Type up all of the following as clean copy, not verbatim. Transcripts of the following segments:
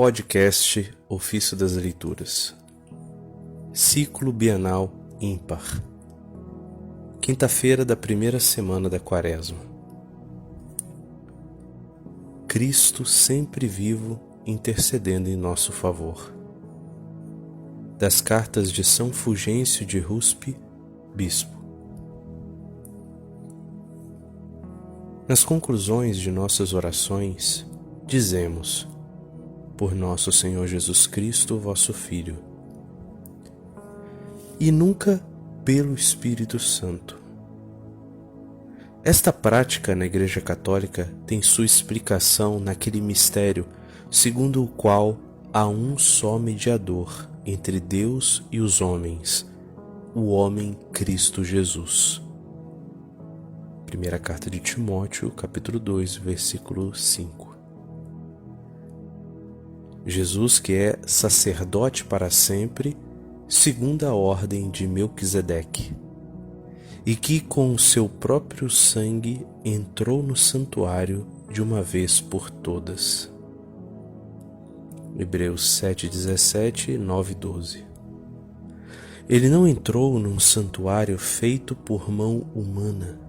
Podcast Ofício das Leituras. Ciclo Bienal Ímpar. Quinta-feira da primeira semana da Quaresma. Cristo sempre vivo intercedendo em nosso favor. Das cartas de São Fulgêncio de Ruspe, Bispo. Nas conclusões de nossas orações, dizemos: por nosso Senhor Jesus Cristo, vosso Filho, e nunca pelo Espírito Santo. Esta prática na Igreja Católica tem sua explicação naquele mistério segundo o qual há um só mediador entre Deus e os homens, o homem Cristo Jesus. Primeira carta de Timóteo, capítulo 2, versículo 5. Jesus, que é sacerdote para sempre, segundo a ordem de Melquisedeque, e que com o seu próprio sangue entrou no santuário de uma vez por todas. Hebreus 7:17 e 9:12. Ele não entrou num santuário feito por mão humana,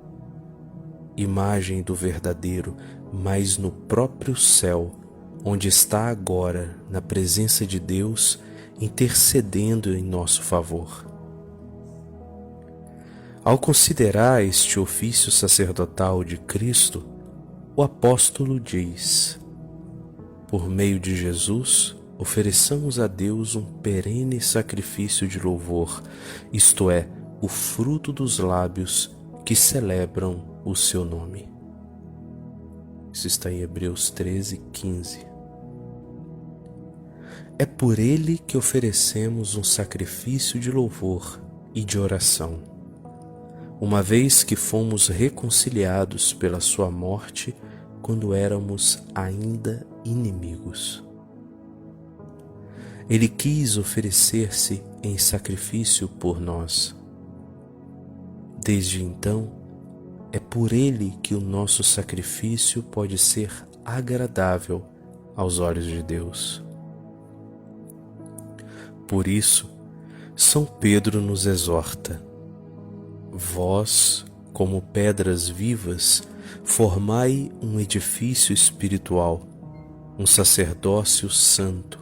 imagem do verdadeiro, mas no próprio céu, onde está agora, na presença de Deus, intercedendo em nosso favor. Ao considerar este ofício sacerdotal de Cristo, o apóstolo diz: por meio de Jesus, ofereçamos a Deus um perene sacrifício de louvor, isto é, o fruto dos lábios que celebram o seu nome. Isso está em Hebreus 13:15. É por ele que oferecemos um sacrifício de louvor e de oração, uma vez que fomos reconciliados pela sua morte quando éramos ainda inimigos. Ele quis oferecer-se em sacrifício por nós. Desde então, é por ele que o nosso sacrifício pode ser agradável aos olhos de Deus. Por isso, São Pedro nos exorta: vós, como pedras vivas, formai um edifício espiritual, um sacerdócio santo,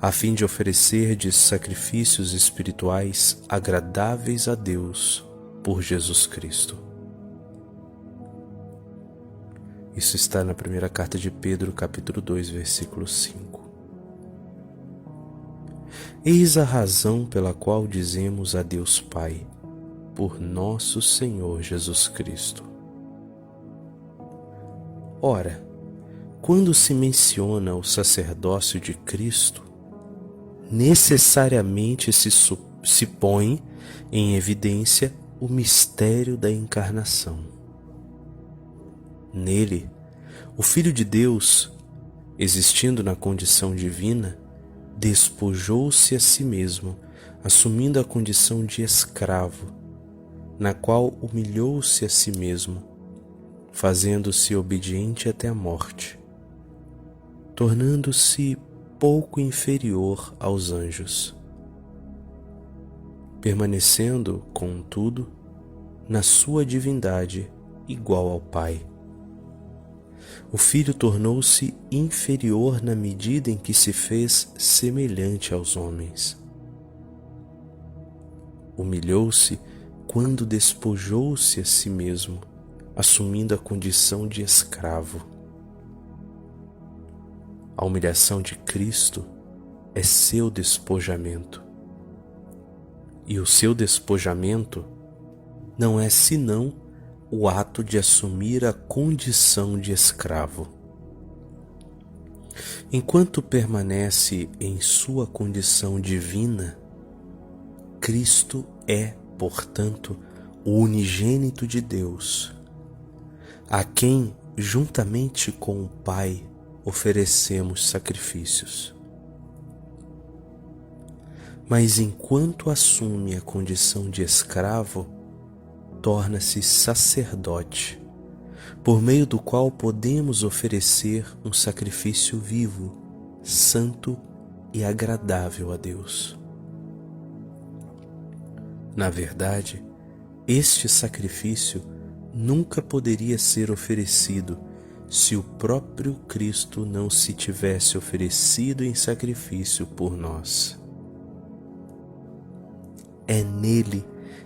a fim de oferecerdes sacrifícios espirituais agradáveis a Deus por Jesus Cristo. Isso está na primeira carta de Pedro, capítulo 2, versículo 5. Eis a razão pela qual dizemos a Deus Pai, por nosso Senhor Jesus Cristo. Ora, quando se menciona o sacerdócio de Cristo, necessariamente se põe em evidência o mistério da encarnação. Nele, o Filho de Deus, existindo na condição divina, despojou-se a si mesmo, assumindo a condição de escravo, na qual humilhou-se a si mesmo, fazendo-se obediente até a morte, tornando-se pouco inferior aos anjos, permanecendo, contudo, na sua divindade igual ao Pai. O Filho tornou-se inferior na medida em que se fez semelhante aos homens. Humilhou-se quando despojou-se a si mesmo, assumindo a condição de escravo. A humilhação de Cristo é seu despojamento. E o seu despojamento não é senão o ato de assumir a condição de escravo. Enquanto permanece em sua condição divina, Cristo é, portanto, o unigênito de Deus, a quem, juntamente com o Pai, oferecemos sacrifícios. Mas enquanto assume a condição de escravo, torna-se sacerdote, por meio do qual podemos oferecer um sacrifício vivo, santo e agradável a Deus. Na verdade, este sacrifício nunca poderia ser oferecido se o próprio Cristo não se tivesse oferecido em sacrifício por nós. É nele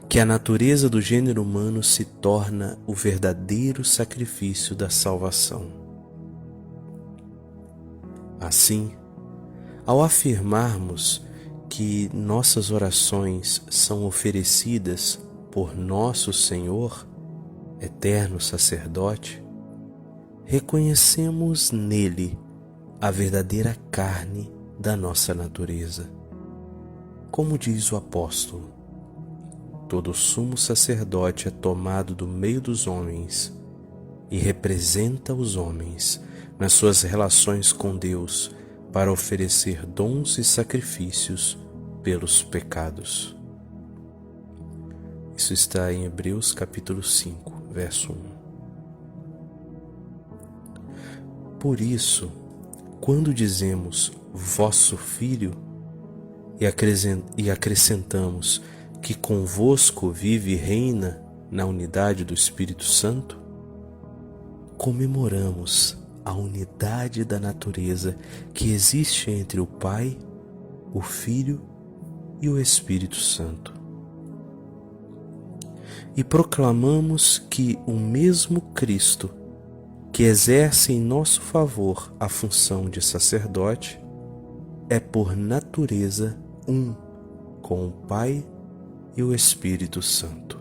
que a natureza do gênero humano se torna o verdadeiro sacrifício da salvação. Assim, ao afirmarmos que nossas orações são oferecidas por nosso Senhor, eterno sacerdote, reconhecemos nele a verdadeira carne da nossa natureza. Como diz o apóstolo, todo sumo sacerdote é tomado do meio dos homens e representa os homens nas suas relações com Deus para oferecer dons e sacrifícios pelos pecados. Isso está em Hebreus capítulo 5, verso 1. Por isso, quando dizemos vosso Filho e acrescentamos que convosco vive e reina na unidade do Espírito Santo, comemoramos a unidade da natureza que existe entre o Pai, o Filho e o Espírito Santo. E proclamamos que o mesmo Cristo, que exerce em nosso favor a função de sacerdote, é por natureza um com o Pai e o Espírito Santo.